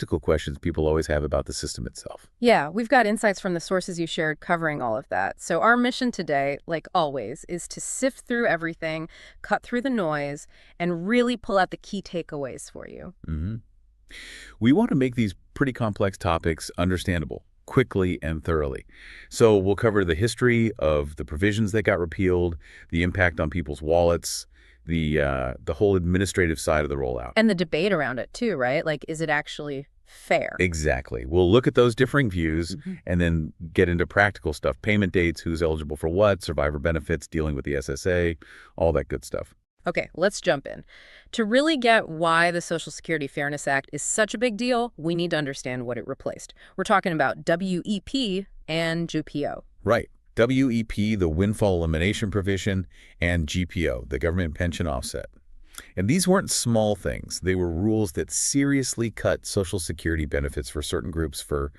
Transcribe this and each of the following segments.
practical questions people always have about the system itself. Yeah, we've got insights from the sources you shared covering all of that. So our mission today, like always, is to sift through everything, cut through the noise, and really pull out the key takeaways for you. We want to make these pretty complex topics understandable quickly and thoroughly. So we'll cover the history of the provisions that got repealed, the impact on people's wallets, the whole administrative side of the rollout. And the debate around it too, right? Like, is it actually fair? Exactly. We'll look at those differing views and then get into practical stuff. Payment dates, who's eligible for what, survivor benefits, dealing with the SSA, all that good stuff. Okay, let's jump in. To really get why the Social Security Fairness Act is such a big deal, we need to understand what it replaced. We're talking about WEP and GPO. Right. WEP, the Windfall Elimination Provision, and GPO, the Government Pension Offset. And these weren't small things. They were rules that seriously cut Social Security benefits for certain groups for,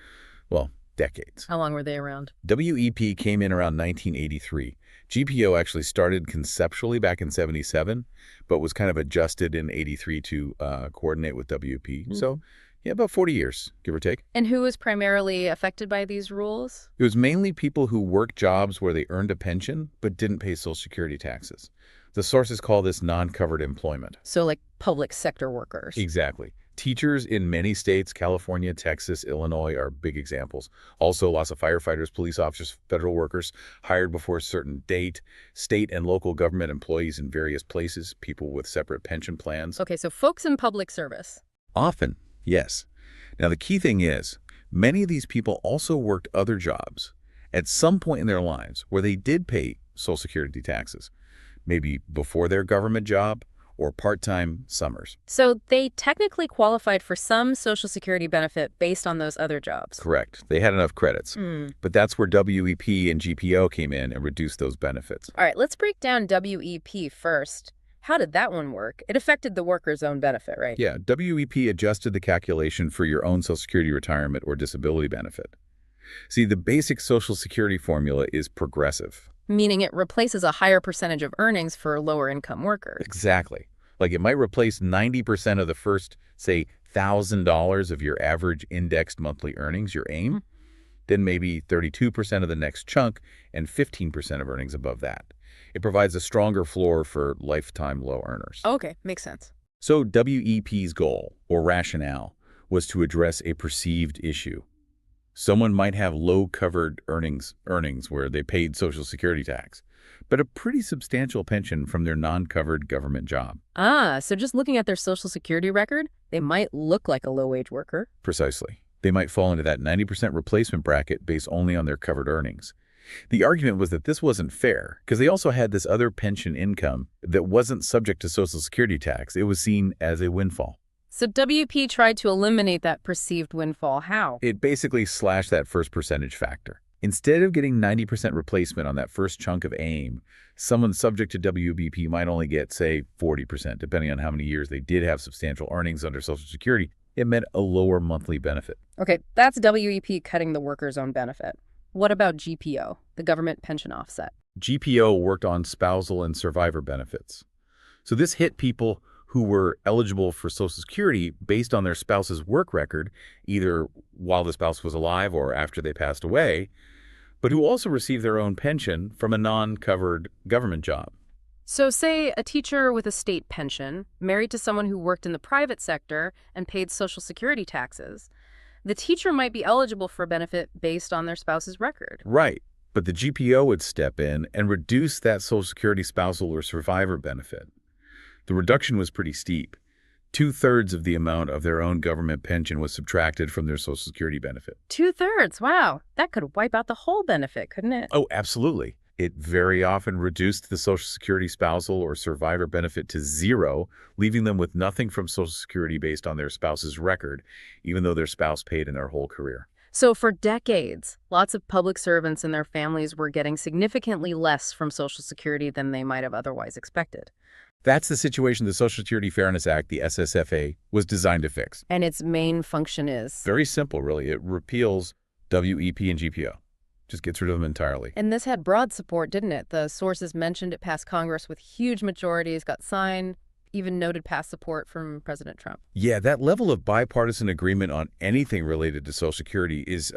well, decades. How long were they around? WEP came in around 1983. GPO actually started conceptually back in 77, but was kind of adjusted in 83 to coordinate with WEP. So, yeah, about 40 years, give or take. And who was primarily affected by these rules? It was mainly people who worked jobs where they earned a pension but didn't pay Social Security taxes. The sources call this non-covered employment. So like public sector workers. Exactly. Teachers in many states, California, Texas, Illinois, are big examples. Also, lots of firefighters, police officers, federal workers hired before a certain date, state and local government employees in various places, people with separate pension plans. Okay, so folks in public service. Often, yes. Now, the key thing is, many of these people also worked other jobs at some point in their lives where they did pay Social Security taxes, maybe before their government job, or part-time summers. So they technically qualified for some Social Security benefit based on those other jobs. Correct. They had enough credits. But that's where WEP and GPO came in and reduced those benefits. All right, let's break down WEP first. How did that one work? It affected the worker's own benefit, right? Yeah, WEP adjusted the calculation for your own Social Security retirement or disability benefit. See, the basic Social Security formula is progressive. Meaning it replaces a higher percentage of earnings for lower-income workers. Exactly. Like it might replace 90% of the first, say, $1,000 of your average indexed monthly earnings, your AIM, then maybe 32% of the next chunk and 15% of earnings above that. It provides a stronger floor for lifetime low earners. Okay, makes sense. So WEP's goal, or rationale, was to address a perceived issue. Someone might have low-covered earnings where they paid Social Security tax, but a pretty substantial pension from their non-covered government job. So just looking at their Social Security record, they might look like a low-wage worker. Precisely. They might fall into that 90% replacement bracket based only on their covered earnings. The argument was that this wasn't fair because they also had this other pension income that wasn't subject to Social Security tax. It was seen as a windfall. So WP tried to eliminate that perceived windfall. How? It basically slashed that first percentage factor. Instead of getting 90% replacement on that first chunk of AIM, someone subject to WBP might only get, say, 40%, depending on how many years they did have substantial earnings under Social Security. It meant a lower monthly benefit. Okay, that's WEP cutting the worker's own benefit. What about GPO, the government pension offset? GPO worked on spousal and survivor benefits. So this hit people who were eligible for Social Security based on their spouse's work record, either while the spouse was alive or after they passed away, but who also received their own pension from a non-covered government job. So say a teacher with a state pension married to someone who worked in the private sector and paid Social Security taxes. The teacher might be eligible for a benefit based on their spouse's record. Right, but the GPO would step in and reduce that Social Security spousal or survivor benefit. The reduction was pretty steep. 2/3 of the amount of their own government pension was subtracted from their Social Security benefit. 2/3? Wow. That could wipe out the whole benefit, couldn't it? Oh, absolutely. It very often reduced the Social Security spousal or survivor benefit to zero, leaving them with nothing from Social Security based on their spouse's record, even though their spouse paid in their whole career. So for decades, lots of public servants and their families were getting significantly less from Social Security than they might have otherwise expected. That's the situation the Social Security Fairness Act, the SSFA, was designed to fix. And its main function is? Very simple, really. It repeals WEP and GPO. Just gets rid of them entirely. And this had broad support, didn't it? The sources mentioned it passed Congress with huge majorities, got signed. even noted past support from President Trump. Yeah, that level of bipartisan agreement on anything related to Social Security is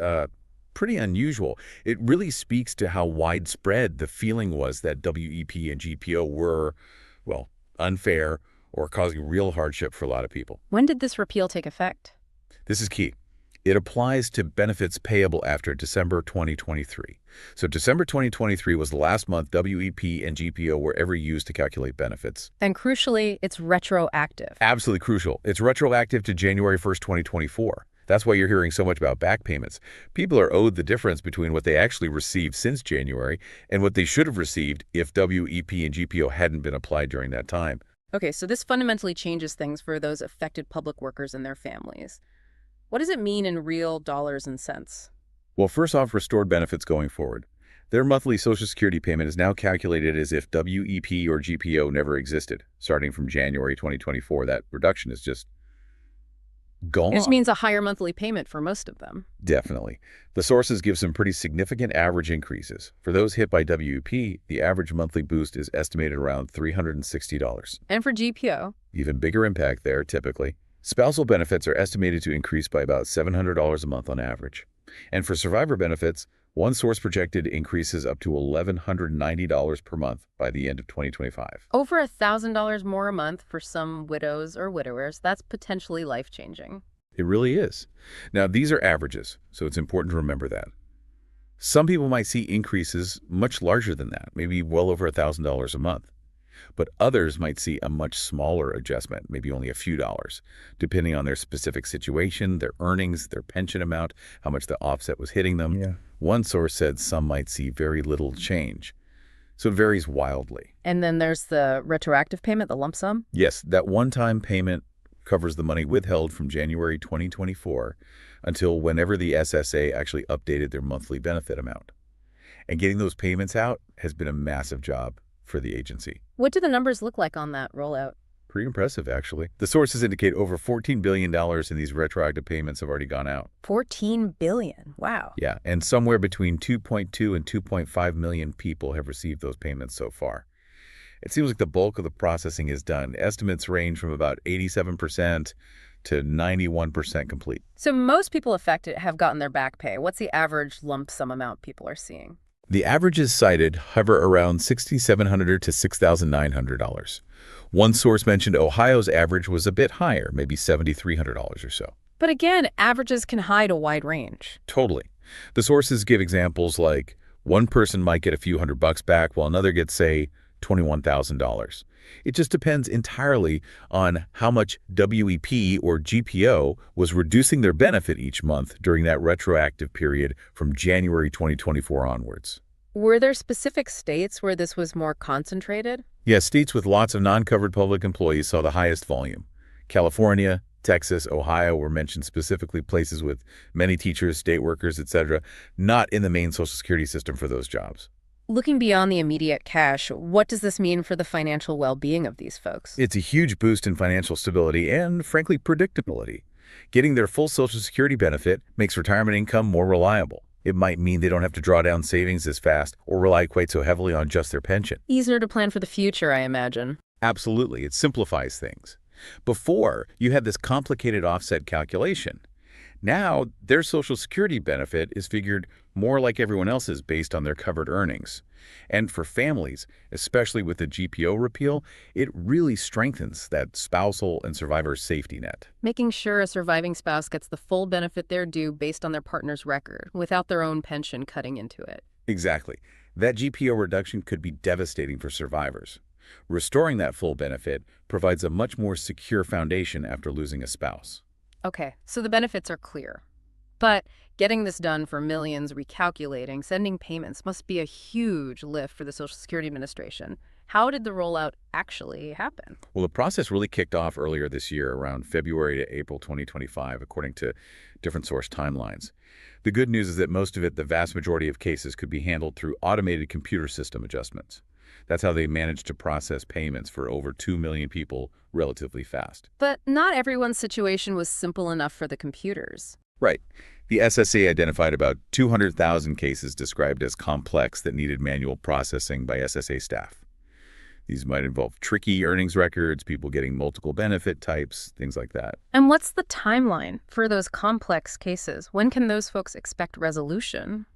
pretty unusual. It really speaks to how widespread the feeling was that WEP and GPO were, well, unfair or causing real hardship for a lot of people. When did this repeal take effect? This is key. It applies to benefits payable after December 2023. So December 2023 was the last month WEP and GPO were ever used to calculate benefits. And crucially, it's retroactive. Absolutely crucial. It's retroactive to January 1st, 2024. That's why you're hearing so much about back payments. People are owed the difference between what they actually received since January and what they should have received if WEP and GPO hadn't been applied during that time. Okay, so this fundamentally changes things for those affected public workers and their families. What does it mean in real dollars and cents? Well, first off, restored benefits going forward. Their monthly Social Security payment is now calculated as if WEP or GPO never existed. Starting from January 2024, that reduction is just gone. It just means a higher monthly payment for most of them. Definitely. The sources give some pretty significant average increases. For those hit by WEP, the average monthly boost is estimated around $360. And for GPO? Even bigger impact there, typically. Spousal benefits are estimated to increase by about $700 a month on average. And for survivor benefits, one source projected increases up to $1,190 per month by the end of 2025. Over $1,000 more a month for some widows or widowers. That's potentially life-changing. It really is. Now, these are averages, so it's important to remember that. Some people might see increases much larger than that, maybe well over $1,000 a month. But others might see a much smaller adjustment, maybe only a few dollars, depending on their specific situation, their earnings, their pension amount, how much the offset was hitting them. Yeah. One source said some might see very little change. So it varies wildly. And then there's the retroactive payment, the lump sum? Yes, that one-time payment covers the money withheld from January 2024 until whenever the SSA actually updated their monthly benefit amount. And getting those payments out has been a massive job for the agency. What do the numbers look like on that rollout? Pretty impressive, actually. The sources indicate over $14 billion in these retroactive payments have already gone out. $14 billion. Wow. Yeah, and somewhere between 2.2 and 2.5 million people have received those payments so far. It seems like the bulk of the processing is done. Estimates range from about 87% to 91% complete. So most people affected have gotten their back pay. What's the average lump sum amount people are seeing? The averages cited hover around $6,700 to $6,900. One source mentioned Ohio's average was a bit higher, maybe $7,300 or so. But again, averages can hide a wide range. Totally. The sources give examples like one person might get a few $100 back while another gets, say, $21,000. It just depends entirely on how much WEP or GPO was reducing their benefit each month during that retroactive period from January 2024 onwards. Were there specific states where this was more concentrated? Yes, states with lots of non-covered public employees saw the highest volume. California, Texas, Ohio were mentioned specifically, places with many teachers, state workers, etc., not in the main Social Security system for those jobs. Looking beyond the immediate cash, what does this mean for the financial well-being of these folks? It's a huge boost in financial stability and, frankly, predictability. Getting their full Social Security benefit makes retirement income more reliable. It might mean they don't have to draw down savings as fast or rely quite so heavily on just their pension. Easier to plan for the future, I imagine. Absolutely. It simplifies things. Before, you had this complicated offset calculation. Now, their Social Security benefit is figured more like everyone else's based on their covered earnings. And for families, especially with the GPO repeal, it really strengthens that spousal and survivor safety net. Making sure a surviving spouse gets the full benefit they're due based on their partner's record, without their own pension cutting into it. Exactly. That GPO reduction could be devastating for survivors. Restoring that full benefit provides a much more secure foundation after losing a spouse. Okay, so the benefits are clear. But getting this done for millions, recalculating, sending payments must be a huge lift for the Social Security Administration. How did the rollout actually happen? Well, the process really kicked off earlier this year, around February to April 2025, according to different source timelines. The good news is that most of it, the vast majority of cases, could be handled through automated computer system adjustments. That's how they managed to process payments for over 2 million people relatively fast. But not everyone's situation was simple enough for the computers. Right. The SSA identified about 200,000 cases described as complex that needed manual processing by SSA staff. These might involve tricky earnings records, people getting multiple benefit types, things like that. And what's the timeline for those complex cases? When can those folks expect resolution?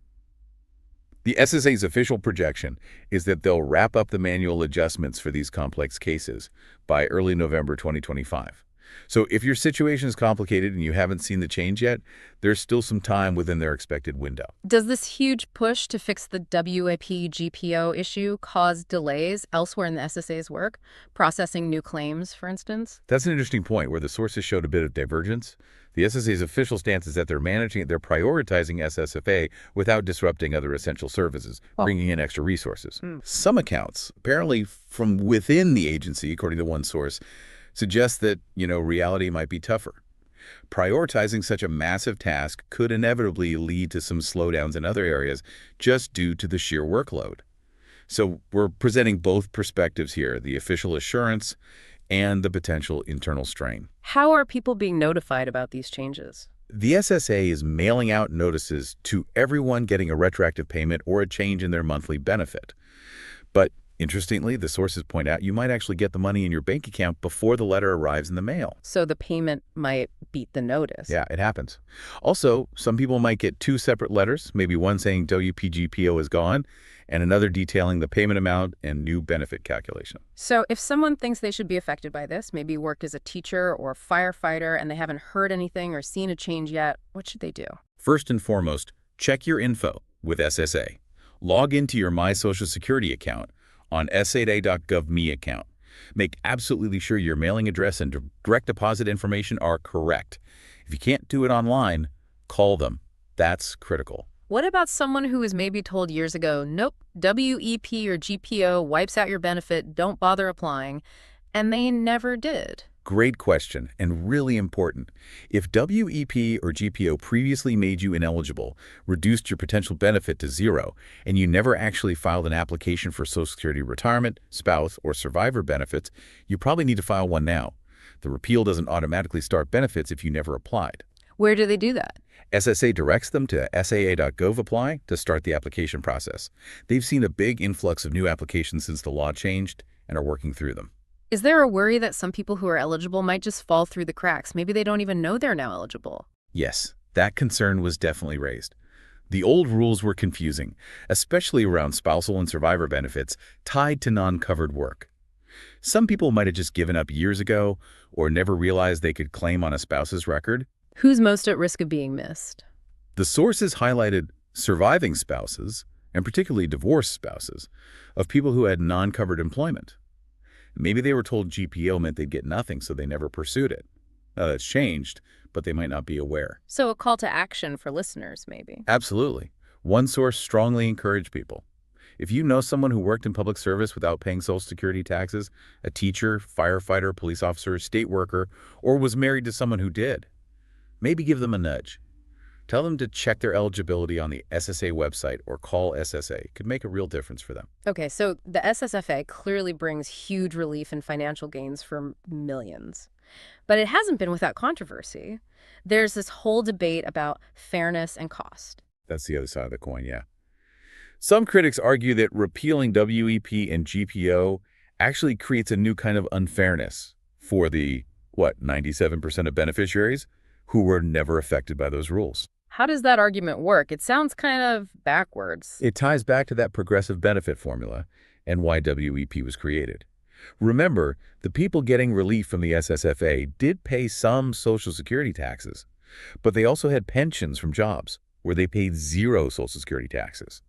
The SSA's official projection is that they'll wrap up the manual adjustments for these complex cases by early November 2025. So if your situation is complicated and you haven't seen the change yet, there's still some time within their expected window. Does this huge push to fix the WAP GPO issue cause delays elsewhere in the SSA's work, processing new claims, for instance? That's an interesting point where the sources showed a bit of divergence. The SSA's official stance is that they're prioritizing SSFA without disrupting other essential services, bringing in extra resources. Some accounts, apparently from within the agency, according to one source, suggest that, reality might be tougher. Prioritizing such a massive task could inevitably lead to some slowdowns in other areas just due to the sheer workload. So we're presenting both perspectives here, the official assurance and the potential internal strain. How are people being notified about these changes? The SSA is mailing out notices to everyone getting a retroactive payment or a change in their monthly benefit. But interestingly, the sources point out you might actually get the money in your bank account before the letter arrives in the mail. So the payment might beat the notice. Yeah, it happens. Also, some people might get two separate letters, maybe one saying WPGPO is gone and another detailing the payment amount and new benefit calculation. So if someone thinks they should be affected by this, maybe worked as a teacher or firefighter and they haven't heard anything or seen a change yet, what should they do? First and foremost, check your info with SSA. Log into your My Social Security account on SSA.gov Me account. Make absolutely sure your mailing address and direct deposit information are correct. If you can't do it online, call them. That's critical. What about someone who was maybe told years ago, nope, WEP or GPO wipes out your benefit, don't bother applying, and they never did? Great question, and really important. If WEP or GPO previously made you ineligible, reduced your potential benefit to zero, and you never actually filed an application for Social Security retirement, spouse, or survivor benefits, you probably need to file one now. The repeal doesn't automatically start benefits if you never applied. Where do they do that? SSA directs them to SSA.gov apply to start the application process. They've seen a big influx of new applications since the law changed and are working through them. Is there a worry that some people who are eligible might just fall through the cracks? Maybe they don't even know they're now eligible. Yes, that concern was definitely raised. The old rules were confusing, especially around spousal and survivor benefits tied to non-covered work. Some people might have just given up years ago or never realized they could claim on a spouse's record. Who's most at risk of being missed? The sources highlighted surviving spouses, and particularly divorced spouses, of people who had non-covered employment. Maybe they were told GPO meant they'd get nothing, so they never pursued it. Now, that's changed, but they might not be aware. So a call to action for listeners, maybe. Absolutely. One source strongly encouraged people. If you know someone who worked in public service without paying Social Security taxes, a teacher, firefighter, police officer, state worker, or was married to someone who did, maybe give them a nudge. Tell them to check their eligibility on the SSA website or call SSA. It could make a real difference for them. Okay, so the SSFA clearly brings huge relief and financial gains for millions. But it hasn't been without controversy. There's this whole debate about fairness and cost. That's the other side of the coin, yeah. Some critics argue that repealing WEP and GPO actually creates a new kind of unfairness for the, 97% of beneficiaries who were never affected by those rules. How does that argument work? It sounds kind of backwards. It ties back to that progressive benefit formula and why WEP was created. Remember, the people getting relief from the SSFA did pay some Social Security taxes, but they also had pensions from jobs where they paid zero Social Security taxes.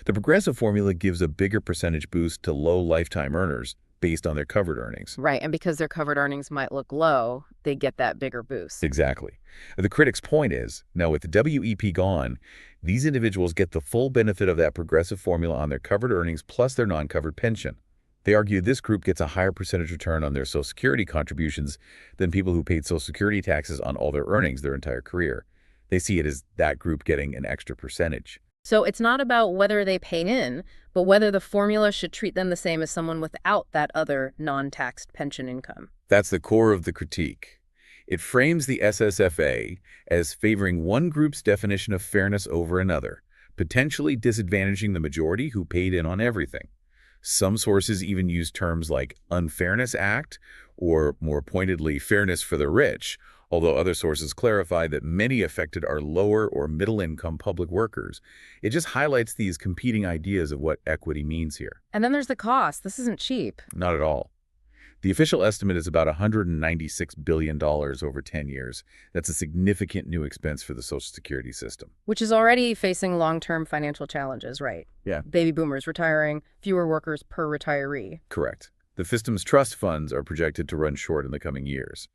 The progressive formula gives a bigger percentage boost to low lifetime earners based on their covered earnings. Right, and because their covered earnings might look low, they get that bigger boost. Exactly. The critic's point is, now with the WEP gone, these individuals get the full benefit of that progressive formula on their covered earnings plus their non-covered pension. They argue this group gets a higher percentage return on their Social Security contributions than people who paid Social Security taxes on all their earnings their entire career. They see it as that group getting an extra percentage. So it's not about whether they pay in, but whether the formula should treat them the same as someone without that other non-taxed pension income. That's the core of the critique. It frames the SSFA as favoring one group's definition of fairness over another, potentially disadvantaging the majority who paid in on everything. Some sources even use terms like Unfairness Act or, more pointedly, fairness for the rich, although other sources clarify that many affected are lower or middle-income public workers. It just highlights these competing ideas of what equity means here. And then there's the cost. This isn't cheap. Not at all. The official estimate is about $196 billion over 10 years. That's a significant new expense for the Social Security system. Which is already facing long-term financial challenges, right? Yeah. Baby boomers retiring, fewer workers per retiree. Correct. The system's trust funds are projected to run short in the coming years.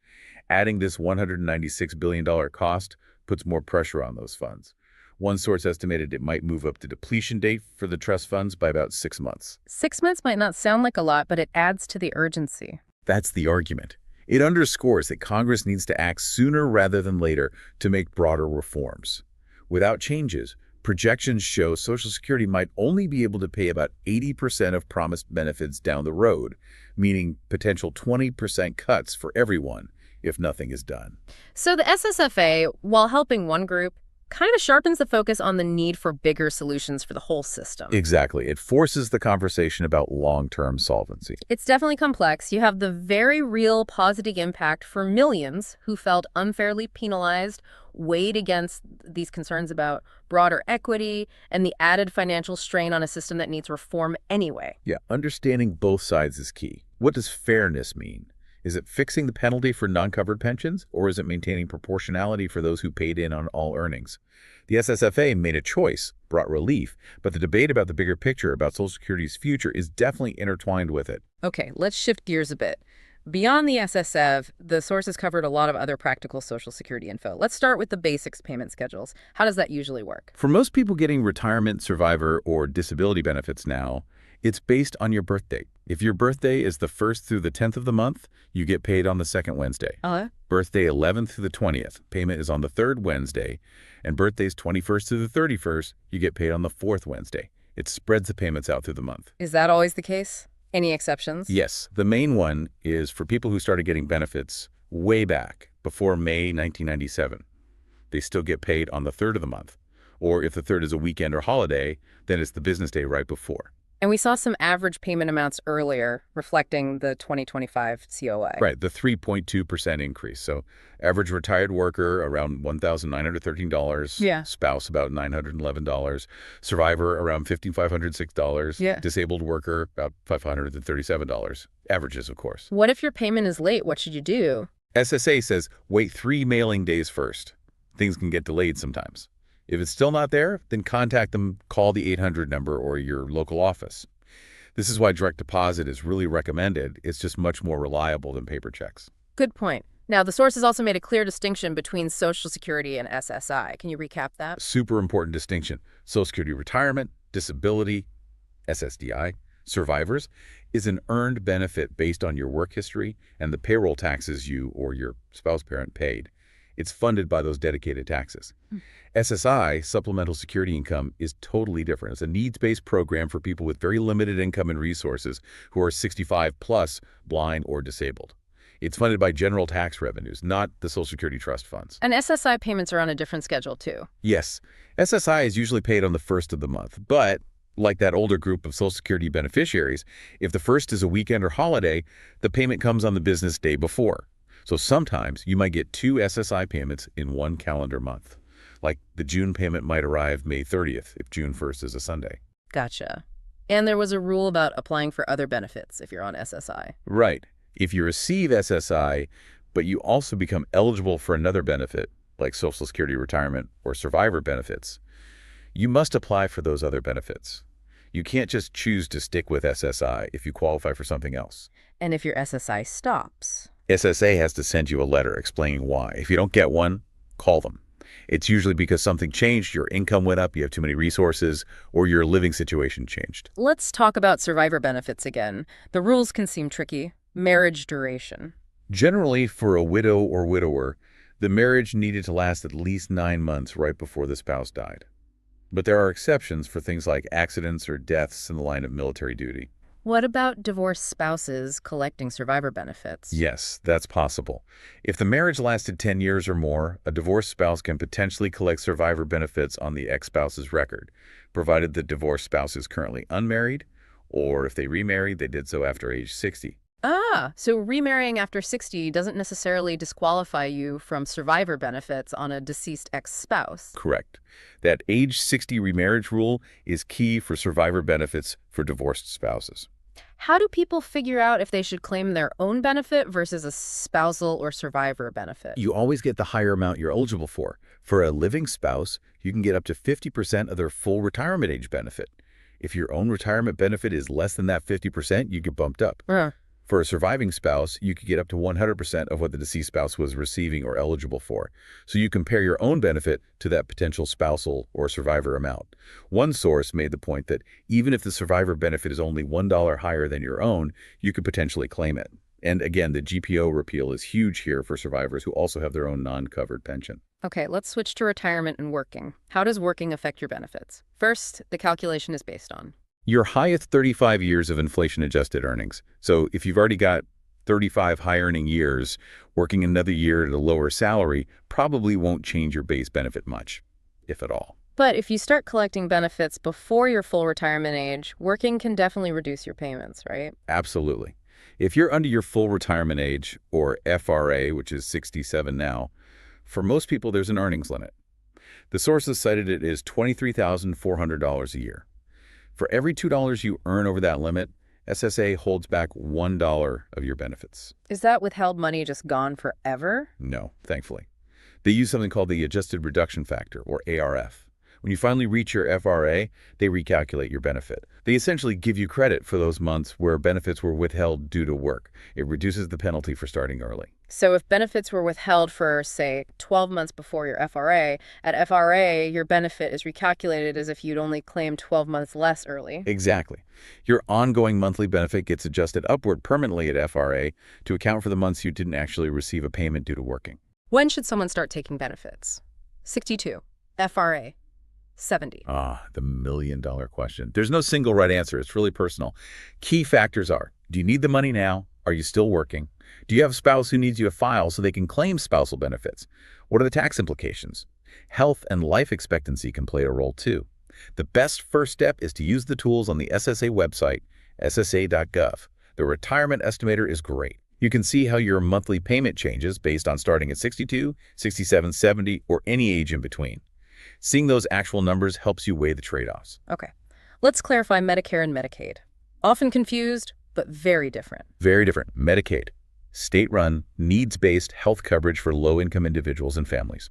Adding this $196 billion cost puts more pressure on those funds. One source estimated it might move up the depletion date for the trust funds by about 6 months. 6 months might not sound like a lot, but it adds to the urgency. That's the argument. It underscores that Congress needs to act sooner rather than later to make broader reforms. Without changes, projections show Social Security might only be able to pay about 80% of promised benefits down the road, meaning potential 20% cuts for everyone if nothing is done. So the SSFA, while helping one group, kind of sharpens the focus on the need for bigger solutions for the whole system. Exactly. It forces the conversation about long-term solvency. It's definitely complex. You have the very real positive impact for millions who felt unfairly penalized, weighed against these concerns about broader equity and the added financial strain on a system that needs reform anyway. Yeah, understanding both sides is key. What does fairness mean? Is it fixing the penalty for non-covered pensions, or is it maintaining proportionality for those who paid in on all earnings? The SSFA made a choice, brought relief, but the debate about the bigger picture about Social Security's future is definitely intertwined with it. Okay, let's shift gears a bit. Beyond the SSF, the sources covered a lot of other practical Social Security info. Let's start with the basics payment schedules. How does that usually work? For most people getting retirement, survivor, or disability benefits now, it's based on your birth date. If your birthday is the 1st through the 10th of the month, you get paid on the 2nd Wednesday. Birthday 11th through the 20th, payment is on the 3rd Wednesday. And birthdays 21st through the 31st, you get paid on the 4th Wednesday. It spreads the payments out through the month. Is that always the case? Any exceptions? Yes. The main one is for people who started getting benefits way back before May 1997. They still get paid on the 3rd of the month. Or if the 3rd is a weekend or holiday, then it's the business day right before. And we saw some average payment amounts earlier, reflecting the 2025 COA. Right, the 3.2% increase. So average retired worker around $1,913. Yeah. Spouse about $911. Survivor around $1,506. Yeah. Disabled worker about $537. Averages, of course. What if your payment is late? What should you do? SSA says wait 3 mailing days first. Things can get delayed sometimes. If it's still not there, then contact them, call the 800 number or your local office. This is why direct deposit is really recommended. It's just much more reliable than paper checks. Good point. Now, the sources also made a clear distinction between Social Security and SSI. Can you recap that? Super important distinction. Social Security retirement, disability, SSDI, survivors, is an earned benefit based on your work history and the payroll taxes you or your spouse parent paid. It's funded by those dedicated taxes. SSI, Supplemental Security Income, is totally different. It's a needs-based program for people with very limited income and resources who are 65 plus, blind, or disabled. It's funded by general tax revenues, not the Social Security trust funds. And SSI payments are on a different schedule, too. Yes. SSI is usually paid on the 1st of the month, but like that older group of Social Security beneficiaries, if the 1st is a weekend or holiday, the payment comes on the business day before. So sometimes you might get 2 SSI payments in one calendar month. Like the June payment might arrive May 30th if June 1st is a Sunday. Gotcha. And there was a rule about applying for other benefits if you're on SSI. Right. If you receive SSI, but you also become eligible for another benefit, like Social Security retirement or survivor benefits, you must apply for those other benefits. You can't just choose to stick with SSI if you qualify for something else. And if your SSI stops? SSA has to send you a letter explaining why. If you don't get one, call them. It's usually because something changed, your income went up, you have too many resources, or your living situation changed. Let's talk about survivor benefits again. The rules can seem tricky. Marriage duration. Generally, for a widow or widower, the marriage needed to last at least 9 months right before the spouse died. But there are exceptions for things like accidents or deaths in the line of military duty. What about divorced spouses collecting survivor benefits? Yes, that's possible. If the marriage lasted 10 years or more, a divorced spouse can potentially collect survivor benefits on the ex-spouse's record, provided the divorced spouse is currently unmarried Or if they remarried, they did so after age 60. Ah, so remarrying after 60 doesn't necessarily disqualify you from survivor benefits on a deceased ex-spouse. Correct. That age 60 remarriage rule is key for survivor benefits for divorced spouses. How do people figure out if they should claim their own benefit versus a spousal or survivor benefit? You always get the higher amount you're eligible for. For a living spouse, you can get up to 50% of their full retirement age benefit. If your own retirement benefit is less than that 50%, you get bumped up. For a surviving spouse, you could get up to 100% of what the deceased spouse was receiving or eligible for. So you compare your own benefit to that potential spousal or survivor amount. One source made the point that even if the survivor benefit is only $1 higher than your own, you could potentially claim it. And again, the GPO repeal is huge here for survivors who also have their own non-covered pension. Okay, let's switch to retirement and working. How does working affect your benefits? First, the calculation is based on Your highest 35 years of inflation-adjusted earnings. So if you've already got 35 high-earning years, working another year at a lower salary probably won't change your base benefit much, if at all. But if you start collecting benefits before your full retirement age, working can definitely reduce your payments, right? Absolutely. If you're under your full retirement age, or FRA, which is 67 now, for most people there's an earnings limit. The sources cited it as $23,400 a year. For every $2 you earn over that limit, SSA holds back $1 of your benefits. Is that withheld money just gone forever? No, thankfully. They use something called the Adjusted Reduction Factor, or ARF. When you finally reach your FRA, they recalculate your benefit. They essentially give you credit for those months where benefits were withheld due to work. It reduces the penalty for starting early. So if benefits were withheld for, say, 12 months before your FRA, at FRA, your benefit is recalculated as if you'd only claimed 12 months less early. Exactly. Your ongoing monthly benefit gets adjusted upward permanently at FRA to account for the months you didn't actually receive a payment due to working. When should someone start taking benefits? 62. FRA. 70. The million-dollar question. There's no single right answer. It's really personal. Key factors are, do you need the money now? Are you still working? Do you have a spouse who needs you to file so they can claim spousal benefits? What are the tax implications? Health and life expectancy can play a role too. The best first step is to use the tools on the SSA website, SSA.gov. The retirement estimator is great. You can see how your monthly payment changes based on starting at 62, 67, 70, or any age in between. Seeing those actual numbers helps you weigh the trade-offs. Okay. Let's clarify Medicare and Medicaid. Often confused, but very different. Very different. Medicaid. State-run, needs-based health coverage for low-income individuals and families.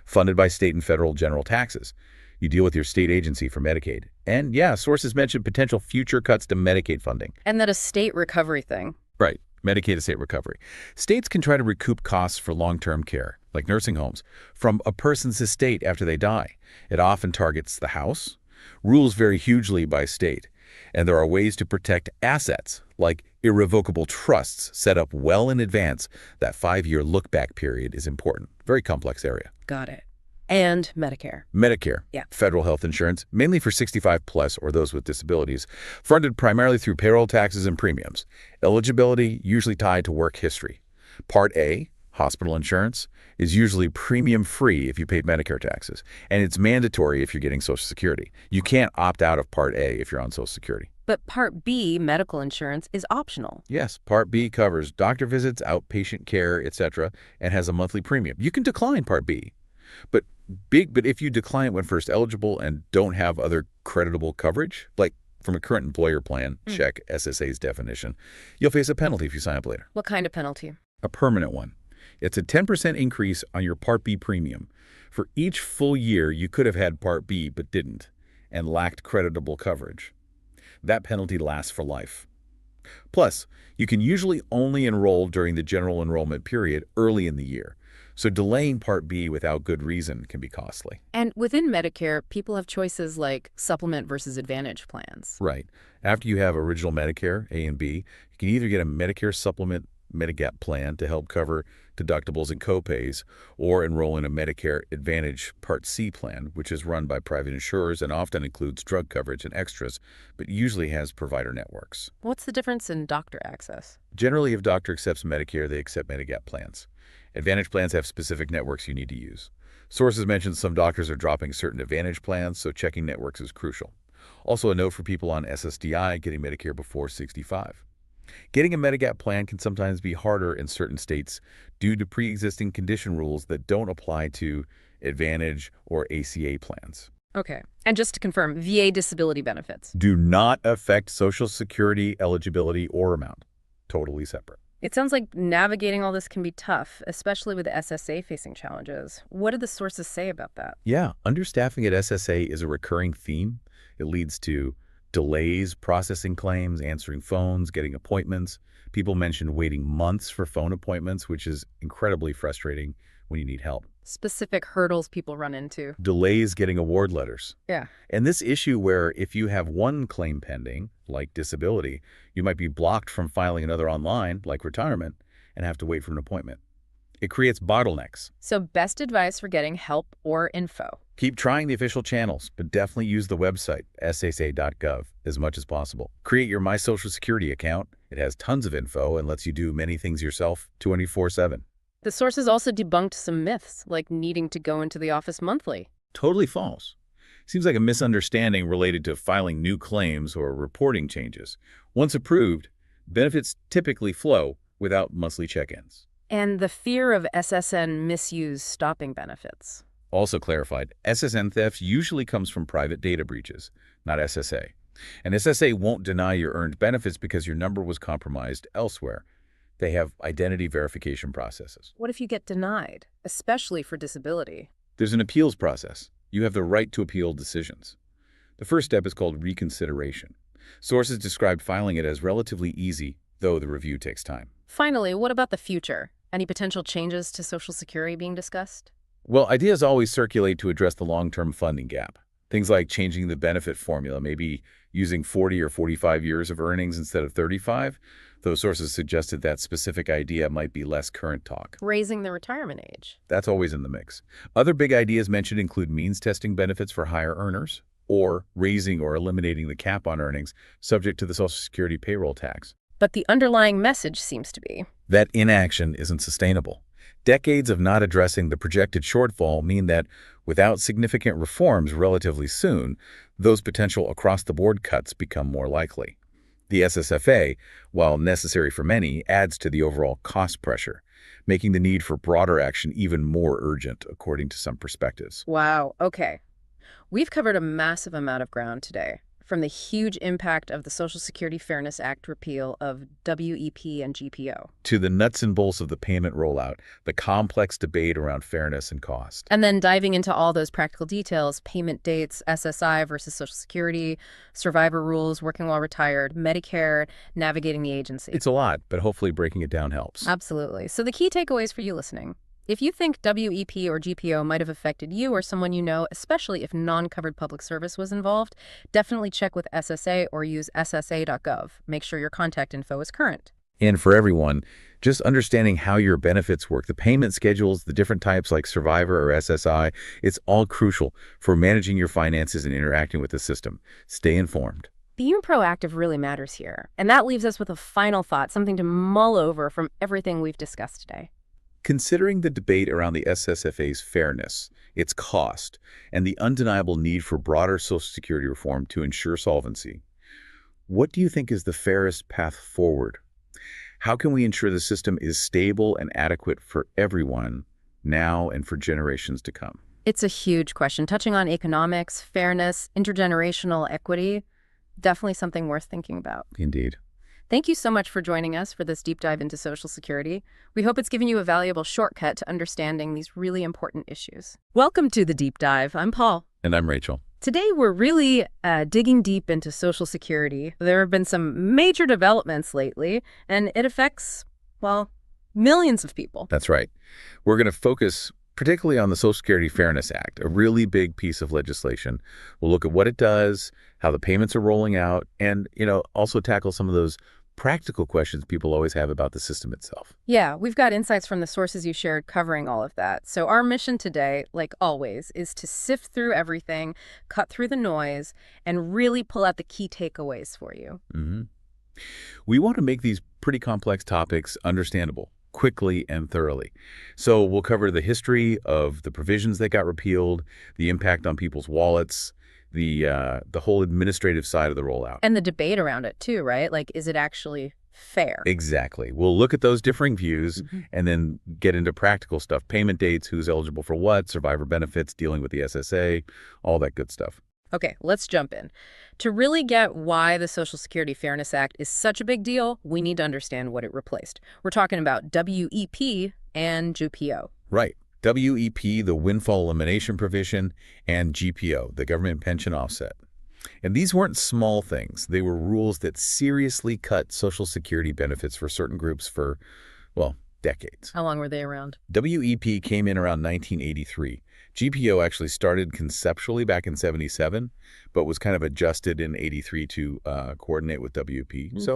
Funded by state and federal general taxes. You deal with your state agency for Medicaid. And yeah, sources mention potential future cuts to Medicaid funding. And that a state recovery thing. Right. Medicaid to state recovery. States can try to recoup costs for long-term care, like nursing homes, from a person's estate after they die. It often targets the house. Rules vary hugely by state. And there are ways to protect assets, like irrevocable trusts set up well in advance. That 5-year look-back period is important. Very complex area. Got it. And Medicare. Medicare, Yeah. Federal health insurance, mainly for 65 plus or those with disabilities, funded primarily through payroll taxes and premiums. Eligibility usually tied to work history. Part A, hospital insurance, is usually premium-free if you paid Medicare taxes, and it's mandatory if you're getting Social Security. You can't opt out of Part A if you're on Social Security. But Part B, medical insurance, is optional. Yes, Part B covers doctor visits, outpatient care, etc., and has a monthly premium. You can decline Part B. But if you decline it when first eligible and don't have other creditable coverage, like from a current employer plan, check SSA's definition, you'll face a penalty if you sign up later. What kind of penalty? A permanent one. It's a 10% increase on your Part B premium. For each full year you could have had Part B but didn't and lacked creditable coverage. That penalty lasts for life. Plus, you can usually only enroll during the general enrollment period early in the year. So delaying Part B without good reason can be costly. And within Medicare, people have choices like supplement versus advantage plans. Right. After you have original Medicare, A and B, you can either get a Medicare supplement Medigap plan to help cover deductibles and copays, or enroll in a Medicare Advantage Part C plan, which is run by private insurers and often includes drug coverage and extras, but usually has provider networks. What's the difference in doctor access? Generally, if doctor accepts Medicare, they accept Medigap plans. Advantage plans have specific networks you need to use. Sources mention some doctors are dropping certain Advantage plans, so checking networks is crucial. Also a note for people on SSDI getting Medicare before 65. Getting a Medigap plan can sometimes be harder in certain states due to pre-existing condition rules that don't apply to Advantage or ACA plans. Okay. And just to confirm, VA disability benefits. Do not affect Social Security eligibility or amount. Totally separate. It sounds like navigating all this can be tough, especially with SSA facing challenges. What did the sources say about that? Yeah, understaffing at SSA is a recurring theme. It leads to delays processing claims, answering phones, getting appointments. People mentioned waiting months for phone appointments, which is incredibly frustrating when you need help. Specific hurdles people run into. Delays getting award letters. Yeah. And this issue where if you have one claim pending, like disability, you might be blocked from filing another online, like retirement, and have to wait for an appointment. It creates bottlenecks. So best advice for getting help or info. Keep trying the official channels, but definitely use the website, SSA.gov, as much as possible. Create your My Social Security account. It has tons of info and lets you do many things yourself 24/7. The sources also debunked some myths, like needing to go into the office monthly. Totally false. Seems like a misunderstanding related to filing new claims or reporting changes. Once approved, benefits typically flow without monthly check-ins. And the fear of SSN misuse stopping benefits. Also clarified, SSN theft usually comes from private data breaches, not SSA. And SSA won't deny your earned benefits because your number was compromised elsewhere. They have identity verification processes. What if you get denied, especially for disability? There's an appeals process. You have the right to appeal decisions. The first step is called reconsideration. Sources described filing it as relatively easy, though the review takes time. Finally, what about the future? Any potential changes to Social Security being discussed? Well, ideas always circulate to address the long-term funding gap. Things like changing the benefit formula, maybe using 40 or 45 years of earnings instead of 35. Those sources suggested that specific idea might be less current talk. Raising the retirement age. That's always in the mix. Other big ideas mentioned include means testing benefits for higher earners, or raising or eliminating the cap on earnings subject to the Social Security payroll tax. But the underlying message seems to be that inaction isn't sustainable. Decades of not addressing the projected shortfall mean that without significant reforms relatively soon, those potential across-the-board cuts become more likely. The SSFA, while necessary for many, adds to the overall cost pressure, making the need for broader action even more urgent, according to some perspectives. Wow, okay. We've covered a massive amount of ground today, from the huge impact of the Social Security Fairness Act repeal of WEP and GPO, to the nuts and bolts of the payment rollout, the complex debate around fairness and cost. And then diving into all those practical details, payment dates, SSI versus Social Security, survivor rules, working while retired, Medicare, navigating the agency. It's a lot, but hopefully breaking it down helps. Absolutely. So the key takeaways for you listening. If you think WEP or GPO might have affected you or someone you know, especially if non-covered public service was involved, definitely check with SSA or use SSA.gov. Make sure your contact info is current. And for everyone, just understanding how your benefits work, the payment schedules, the different types like Survivor or SSI, it's all crucial for managing your finances and interacting with the system. Stay informed. Being proactive really matters here. And that leaves us with a final thought, something to mull over from everything we've discussed today. Considering the debate around the SSFA's fairness, its cost, and the undeniable need for broader Social Security reform to ensure solvency, what do you think is the fairest path forward? How can we ensure the system is stable and adequate for everyone now and for generations to come? It's a huge question, touching on economics, fairness, intergenerational equity. Definitely something worth thinking about. Indeed. Thank you so much for joining us for this deep dive into Social Security. We hope it's given you a valuable shortcut to understanding these really important issues. Welcome to The Deep Dive. I'm Paul. And I'm Rachel. Today, we're really digging deep into Social Security. There have been some major developments lately, and it affects, well, millions of people. That's right. We're going to focus particularly on the Social Security Fairness Act, a really big piece of legislation. We'll look at what it does, how the payments are rolling out, and, also tackle some of those practical questions people always have about the system itself. Yeah, we've got insights from the sources you shared covering all of that. So our mission today, like always, is to sift through everything, cut through the noise, and really pull out the key takeaways for you. We want to make these pretty complex topics understandable quickly and thoroughly. So we'll cover the history of the provisions that got repealed, the impact on people's wallets, the whole administrative side of the rollout. And the debate around it too, right? Like, is it actually fair? Exactly. We'll look at those differing views and then get into practical stuff, payment dates, who's eligible for what, survivor benefits, dealing with the SSA, all that good stuff. Okay, let's jump in. To really get why the Social Security Fairness Act is such a big deal, we need to understand what it replaced. We're talking about WEP and GPO. Right. WEP, the Windfall Elimination Provision, and GPO, the Government Pension Offset. And these weren't small things. They were rules that seriously cut Social Security benefits for certain groups for, well, decades. How long were they around? WEP came in around 1983. GPO actually started conceptually back in 77, but was kind of adjusted in 83 to coordinate with WEP. So